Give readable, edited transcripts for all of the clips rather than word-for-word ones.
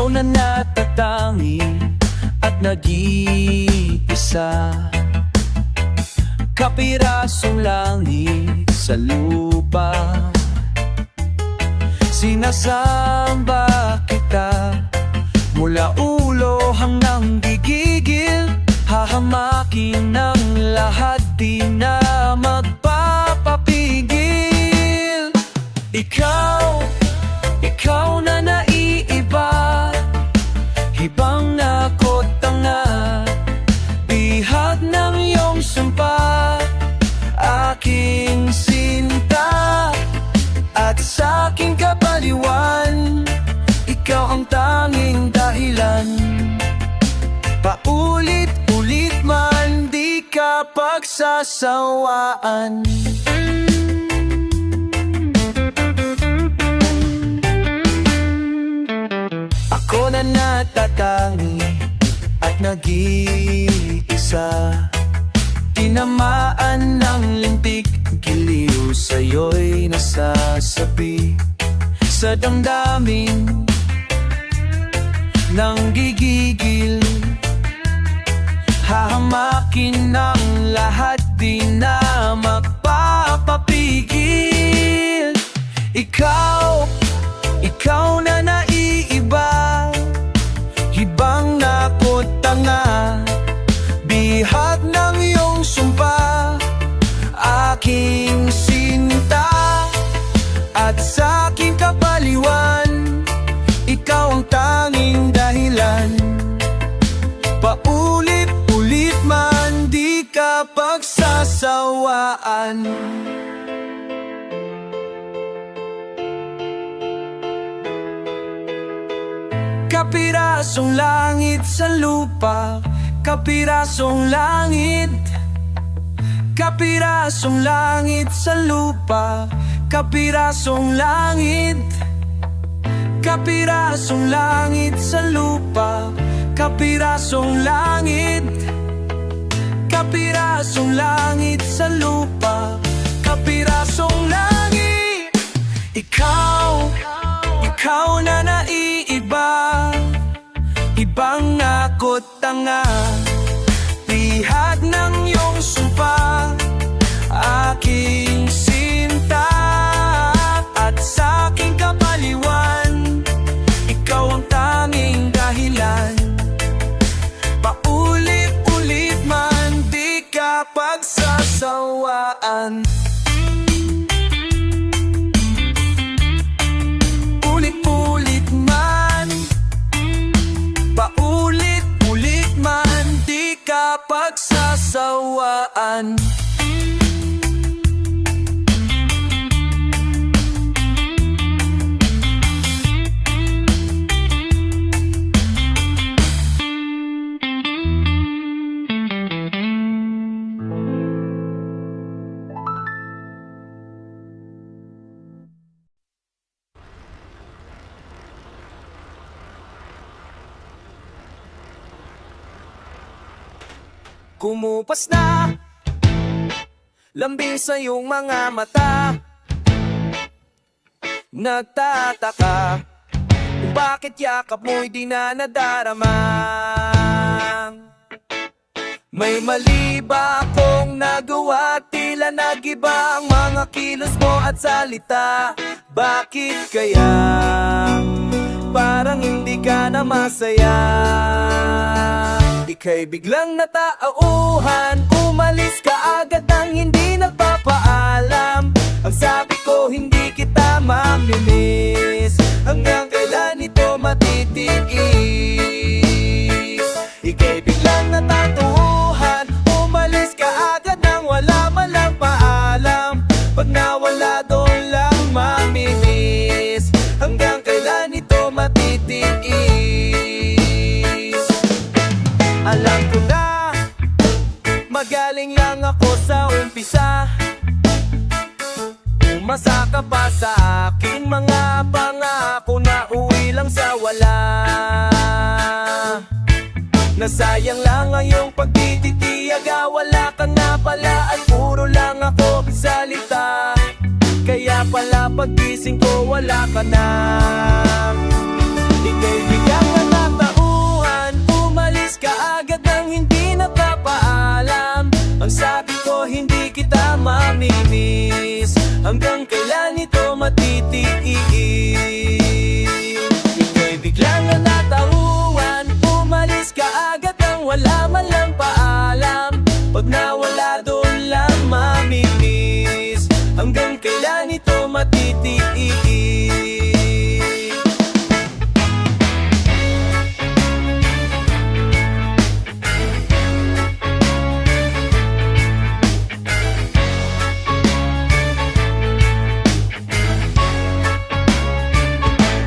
na natatangi at nag-iisa, kapirasong langit sa lupa. Sinasamba kita mula ulo hanggang gigigil, hahamakin ng lahat, di na magpapapigil. Ikaw na naiiba, hibang nako't tanga, bihag ng iyong sumpa, aking sinta. At sa aking kapaliwan, ikaw ang tanging dahilan. Paulit-ulit man, di ka pagsasawaan. Ako na natatangi at nag-iisa, tinamaan ng lintik, giliw sa'yo'y nasasabi. Sa damdamin nang gigigil, hahamakin ng lahat, di na magpapapigil. Ikaw na naiiba, hibang nako't tanga, bihag ng iyong sumpa, aking sinta. At sa aking kapaliwan, ikaw ang tanging dahilan. Paulit-ulit man, di ka pagsasawaan. Kapirasong langit sa lupa, kapirasong langit. Kapirasong langit sa lupa, kapirasong langit. Kapirasong langit sa lupa, kapirasong langit. Kapirasong langit sa lupa, kapirasong langit. Ikaw na naiiba, ibang ako't tanga, bihag ng iyong sumpa, aking sinta. At sa aking kapaliwan, ikaw ang tanging dahilan. Paulit-ulit man, di ka pagsasawaan. Ulit-ulit man, paulit-ulit man, di ka pagsasawaan. Kumupas na lambing sa iyong mga mata, nagtataka kung bakit yakap mo'y di na nadarama. May mali ba akong nagawa? Tila nag-iba ang mga kilos mo at salita. Bakit kaya parang hindi ka na masaya? Ika'y biglang natauhan, umalis ka agad nang hindi nagpapaalam. Ang sabi ko hindi kita mamimiss, hanggang kailan ito matitiis? Ika'y biglang natatuhan, umalis ka agad nang wala man lang paalam. Pag nawala doon lang mamimiss, hanggang kailan ito matitiis? Alam ko na magaling lang ako sa umpisa, umasa ka pa sa aking mga pangako na uwi lang sa wala. Nasayang lang ang iyong pagtitiyaga, wala ka na pala at puro lang ako salita. Kaya pala pagising ko wala ka na. Ika'y bigyan matitiis. Ika'y biglang natauhan, umalis ka agad nang wala man lang paalam. Pag nawala doon lang mamimiss, hanggang kailan ito matitiis?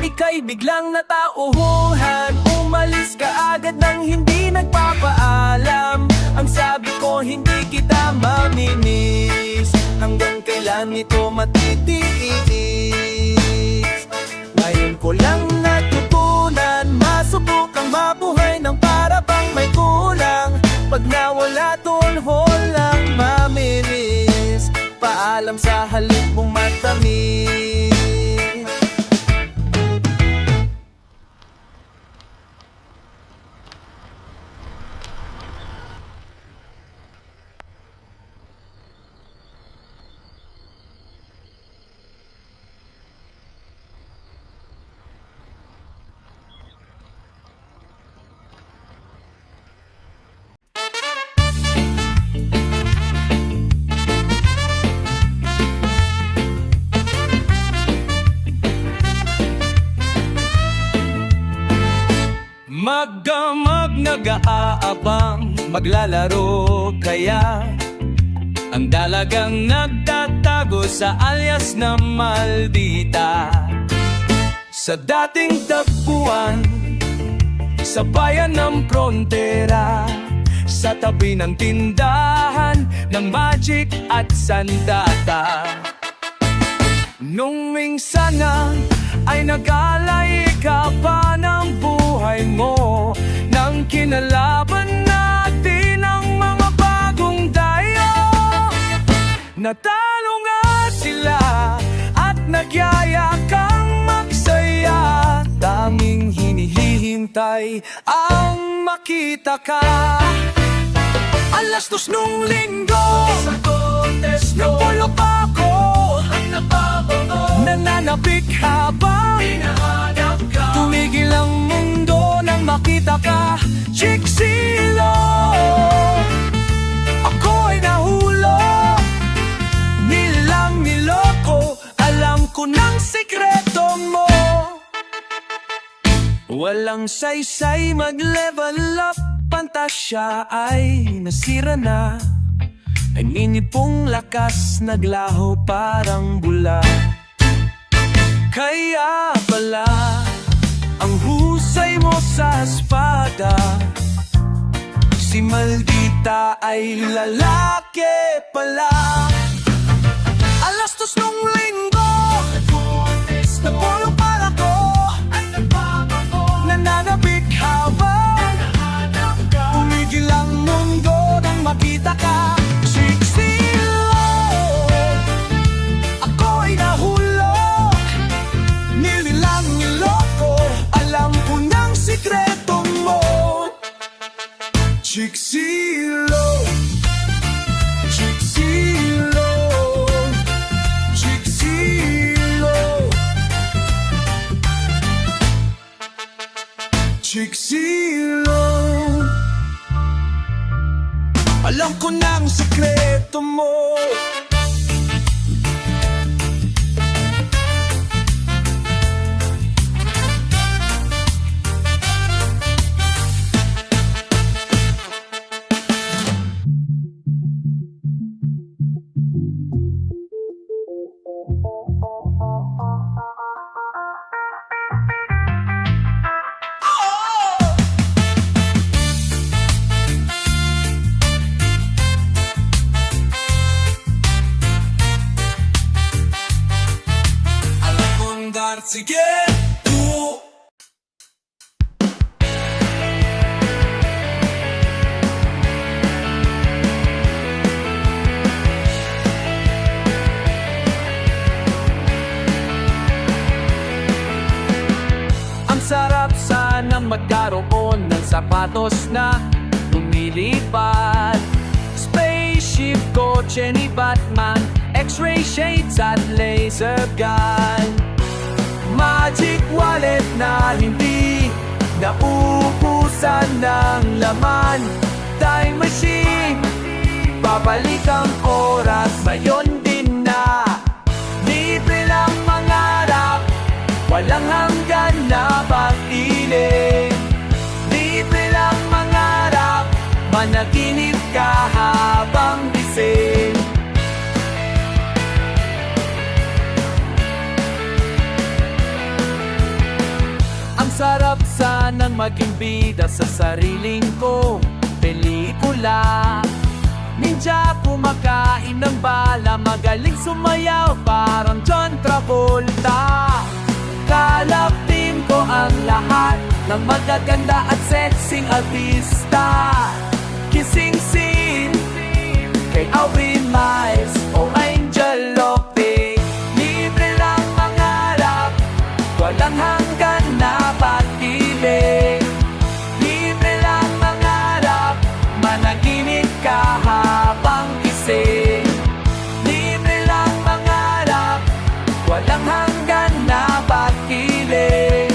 Ika'y biglang natauhan, umalis ka agad nang hindi nagpapaalam. Ang sabi ko hindi kita mamimiss, hanggang kailan ito matitiis? Ngayon ko lang natutunan, masubukang mabuhay ng para bang may kulang. Pag nawala doon, walang mamimiss, paalam sa halip mong matamis. Magdamag nag-aabang, maglalaro kaya ang dalagang nagtatago sa alias na maldita. Sa dating tagpuan, sa bayan ng frontera, sa tabi ng tindahan ng magic at sandata. Nung minsan na ay nag-alay ka pa ng buhay mo, nang kinalaban natin ang mga bagong dayo. Natalo nga sila at nagyaya kang magsaya, tanging hinihintay ang makita ka. Alas 2 nung linggo, napulog ako, nananapik habang tumigil ang mundo nang makita ka, Chicksilo. Ako'y nahulog, nilang niloko, alam ko ng sikreto mo. Walang saysay mag-level up, pantasya ay nasira na. Naninipong lakas, naglaho parang bula. Kaya pala ang husay mo sa espada, si maldita ay lalaki pala. Alas 2 nung linggo, napulog para ko, nananapik habang umigil ang mundo nang makita ka, Chicksilo. Ako'y nahulog, nilang niloko, alam ko ng sikreto mo, Chicksilo. Chicksilo, Chicksilo, Chicksilo. Alam ko ng sikreto mo. Sige, tú. Ang sarap sana magkaroon ng sapatos na lumilipad, spaceship, kotse ni Batman, X-ray shades at laser gun. Magic wallet na hindi nauubusan ng laman. Time machine, babalik ang oras, ngayon din na. Libre lang mangarap, walang hanggan na pag-iling. Libre lang mangarap, managinip ka habang gising. Ang sarap sanang maging bida sa sariling kong pelikula. Ninja kumakain ng bala, magaling sumayaw parang John Travolta. Kalap team ko ang lahat ng magaganda at sexing artista. Kissing scene kay Aubrey Miles o Angel Lopez. Libre lang mangarap, walang hanggan na pag-ibig. Libre lang mangarap, managinip ka habang gising. Libre lang mangarap, walang hanggan na pag-ibig.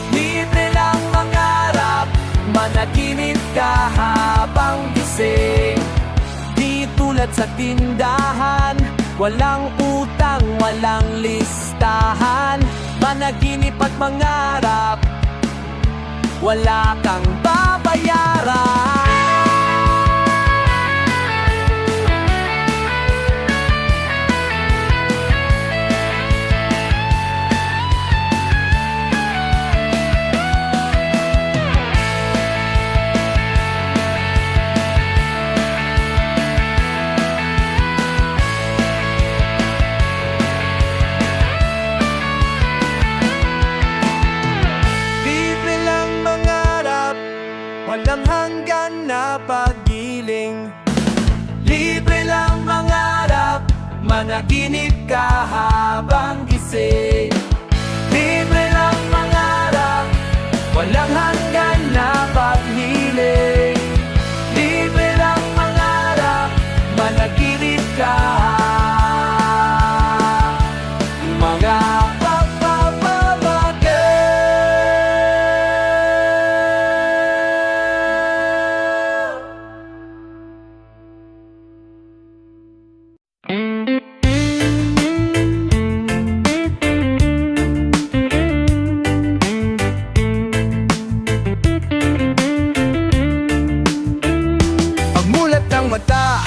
Libre lang mangarap, managinip ka habang gising. Di tulad sa tindahan, walang utang, walang listahan. Managinip at mangarap, wala kang babayaran. Libre lang mangarap, walang hanggan na paggiling. Libre lang mangarap, managinip ka habang gising. Libre lang mangarap, walang hanggan na paghiling. Libre lang mangarap, managinip ka. Mga pagmulat ng mata,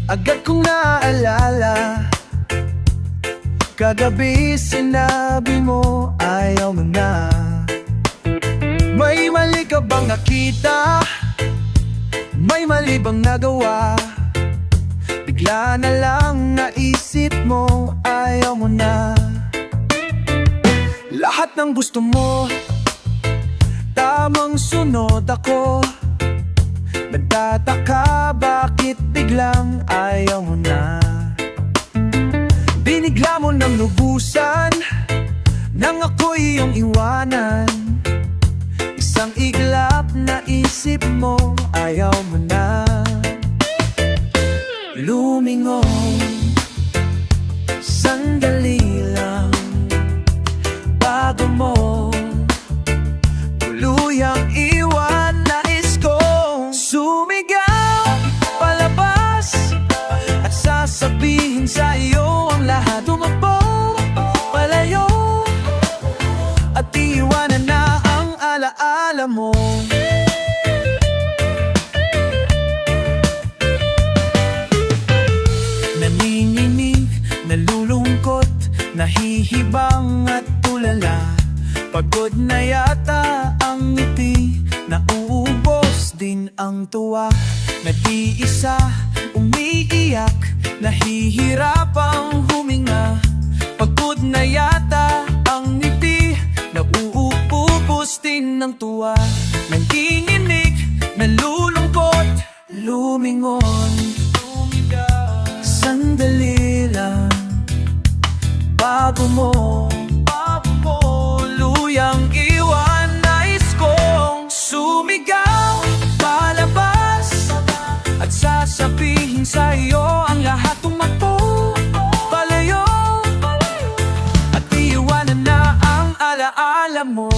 agad kong naalala. Kagabi sinabi mo ayaw mo na. May mali ka bang nakita? May mali bang nagawa? Bigla na lang naisip mo ayaw mo na. Lahat ng gusto mo, tamang sunod ako. Nagtataka bakit biglang ayaw mo na. Binigla mo ng lubusan nang ako'y iyong iwanan. Isang iglap na isip mo ayaw mo na. Lumingon, sandali lang bago mo tuluyang iwan. Nais kong sumigaw palabas at sasabihin sa iyo ang lahat. Tumakbo palayo at iwanan na ang alaala mo. Nanginginig, nalulungkot, nahihibang at tulala. Pagod na yata ang ngiti, nauubos din ang tuwa. Nag-iisa, umiiyak, nahihirapang huminga. Pagod na yata ang ngiti, nauubos din ang tuwa. Nanginginig, nalulungkot, lumingon. Sandali lang bago mo luyang iwan. Nais kong sumigaw palabas at sasabihin sa iyo ang lahat. Tumakbo alaala mo.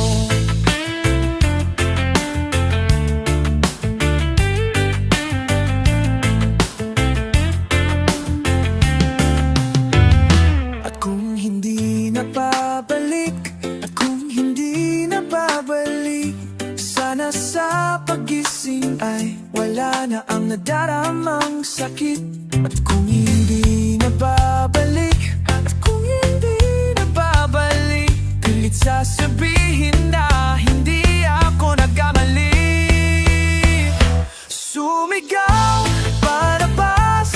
At kung hindi na babalik, at kung hindi na babalik, sana sa pagising ay wala na ang nadaramang sakit. At kung hindi na babalik, at kung hindi na babalik, pilit sasabihin na hindi ako nagkamali. Sumigaw, palabas,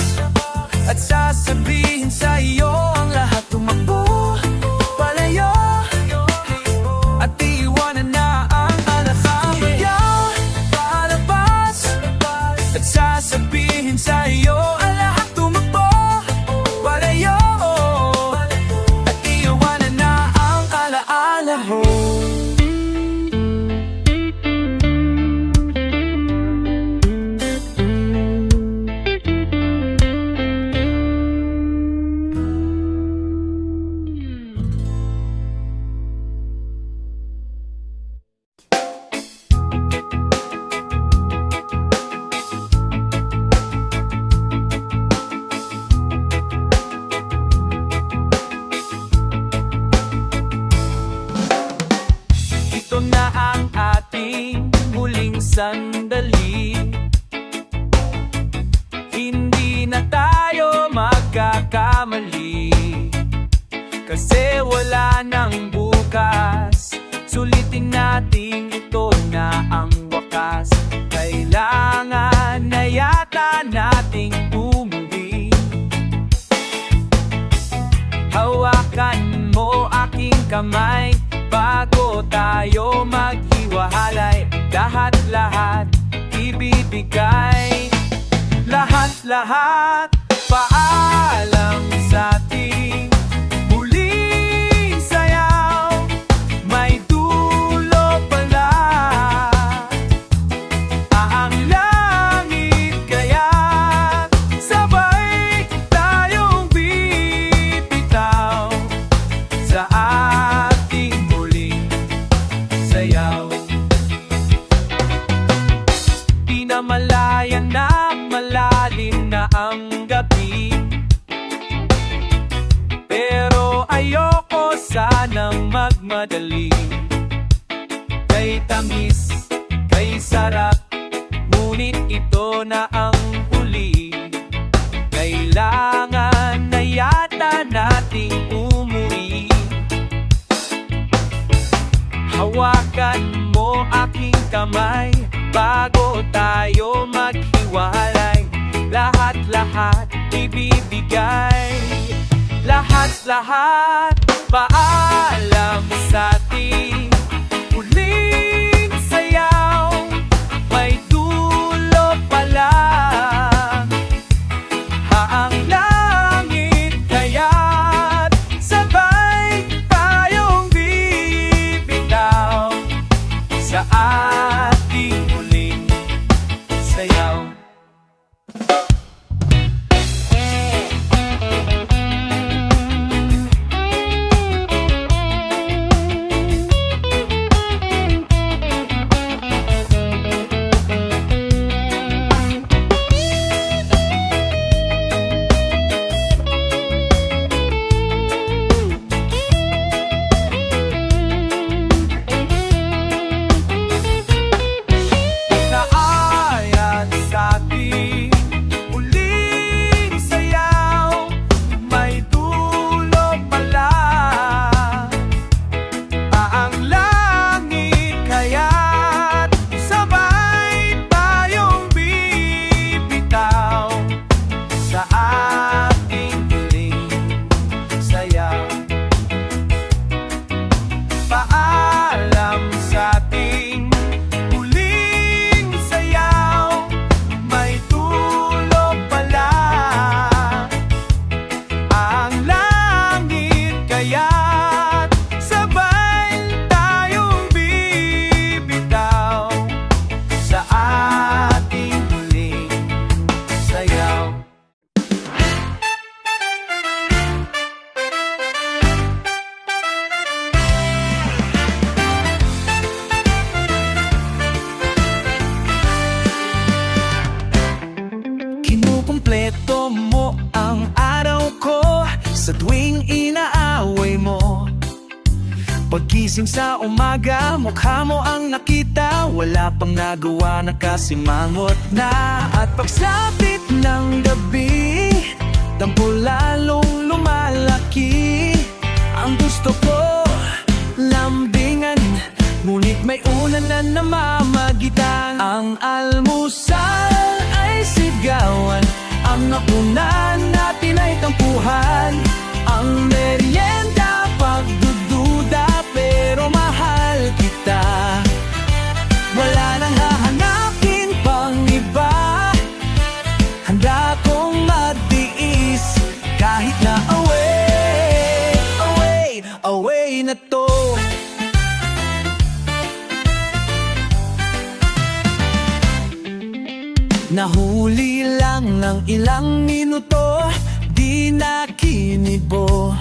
at sasabihin sa iyo ang lahat. Tumakbo, palayo, at iwanan na ang alakami. Sumigaw, palabas, at sasabihin sa iyo ang lahat. Tumakbo, palayo, at iwanan na ang alaala mo. Ito na ang ating huling sandali. Hindi na tayo magkakamali, kasi wala nang bukas. Sulitin natin, ito na ang wakas. Kailangan na yata nating umuwi. Hawakan mo aking kamay bago tayo maghiwalay. Lahat-lahat ibibigay, lahat-lahat paalam sa ating muling sayaw. May dulo pala ang langit, kaya't sabay tayong bibitaw sa ating muling sayaw. Di na malayan na malalim na ang gabi, pero ayoko sanang magmadali. Kay tamis, kay sarap, ngunit ito na ang huli. Kailangan na yata nating umuwi. Hawakan mo aking kamay bago tayo maghiwalay. Lahat-lahat ibibigay, lahat-lahat paalam sa ating huling sayaw. May dulo pala ang langit, kaya't sabay tayong bibitaw sa ating huling sayaw. Pagising sa umaga, mukha mo ang nakita. Wala pang nagawa na kasimangot na. At pagsapit ng gabi, dampo lalong lumalaki. Ang gusto ko, lambingan, ngunit may ulan na namamagitan. Ang almusal ay sigawan, ang hapunan natin ay tampuhan. Ang merienda pagdududa, pero mahal kita. Wala nang hahanapin pang iba. Handa kong magtiis kahit na away na to. Nahuli lang ng ilang minuto, di na kinibo.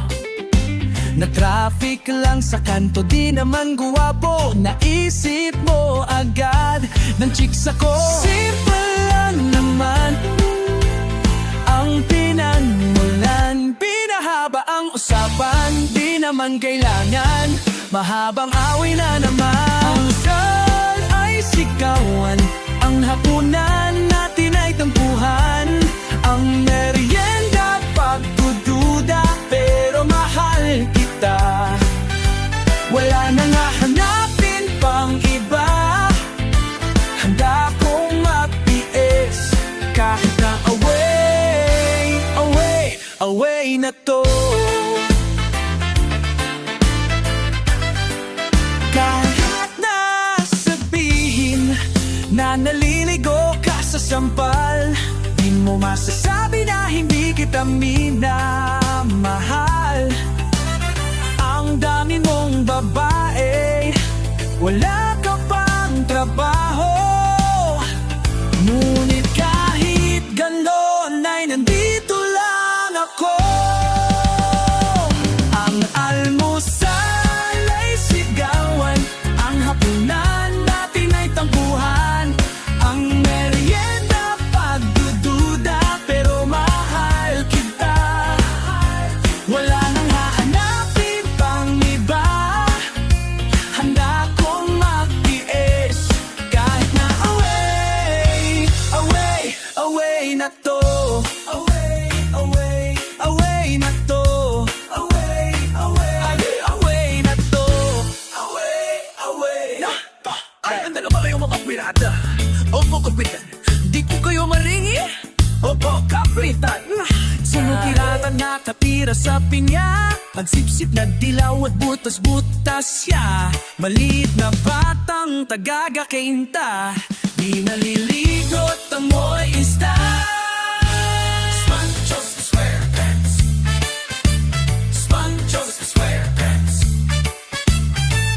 Na traffic lang sa kanto, di naman guwapo. Naisip mo agad ng chicks ako. Simple lang naman ang pinagmulan. Pinahaba ang usapan, di naman kailangan mahabang away na naman. Ang sun ay sigawan, ang hapunan natin ay tampuhan. Ang merienda pagdududa, pero mahal kita. Wala nang hahanapin pang iba. Handa kong magtiis kahit na away na to. Kahit na sabihin na naliligo ka sa sampal, di mo masasabi na hindi kita minamahal. Ang dami mong babae, wala ka pang trabaho. Ngunit kahit ganon ay nandito lang ako. Ang almusal ay sigawan, ang hapunan natin ay tampuhan. Ang merienda pagdududa, pero mahal kita. Wala nang hahanapin pang iba. Handa kong magtiis kahit na away na to. Away na to. Away na to. Away. Ay, andalo ba kayo mga pirata? Opo, kapitan. Di ko kayo maringi? Opo, kapitan. Sunod pirata na kapira sa pinya, pagsipsip na dilaw at butas-butas siya. Maliit na batang tagagakinta, di naliligot ang mo'y ista. Sponchos SquarePants, Sponchos SquarePants,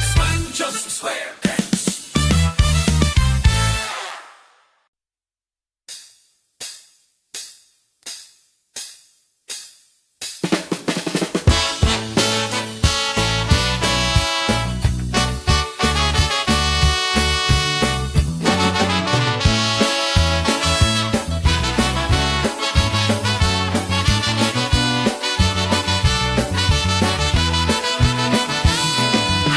Sponchos SquarePants.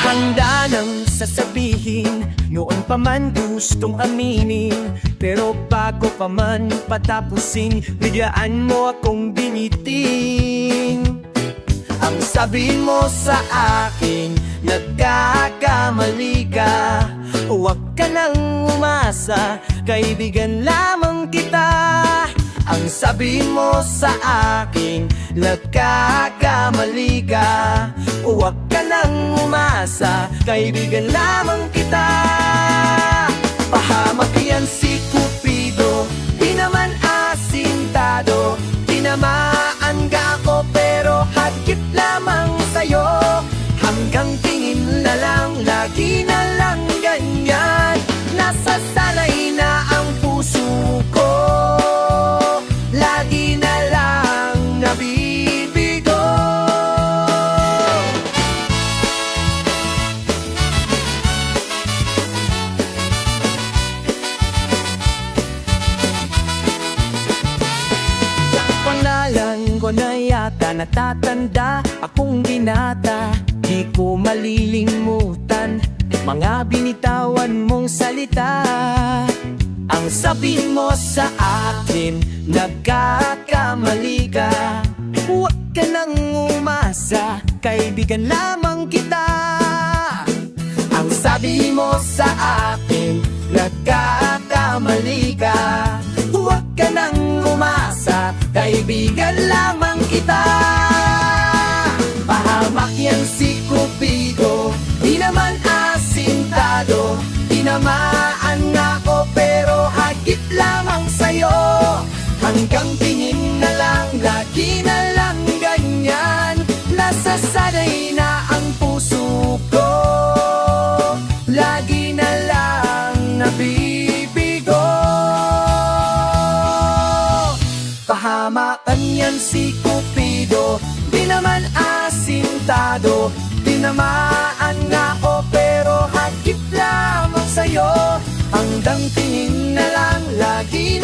Handa nang sasabihin, noon pa man gustong aminin. Pero bago pa man patapusin, biglaan mo akong binitin. Ang sabihin mo sa akin, nagkakamali ka. Huwag ka nang umasa, kaibigan lamang kita. Ang sabihin mo sa akin, nagkakamali ka. Huwag ka nang umasa, kaibigan lamang kita. Pahamak yan si Cupido, di naman asintado. Tinamaan ka ako pero hagit lamang sa'yo. Hanggang tingin na lang, lagi na lang ganyan. Nasasanay na ang puso ko, lagi na lang nabibigo. Pangalan ko na yata natatanda, akong binata. Di ko malilimutan mga binitawan mong salita. Ang sabi mo sa akin, nagkakamali ka. Huwag ka nang umasa, kaibigan lamang kita. Ang sabi mo sa akin, nagkakamali ka. Huwag ka nang umasa, kaibigan lamang kita. Pahamak yan si Cupido, di naman asintado. Tinamaan ako pero hagip lamang sa'yo. Hanggang tingin na lang, lagi na lang ganyan. Nasasanay na ang puso ko, lagi na lang nabibigo. Pahamakan yan si Cupido, di naman asintado. Tinamaan ako pero hagip lamang sa'yo. Hanggang tingin na lang, lagi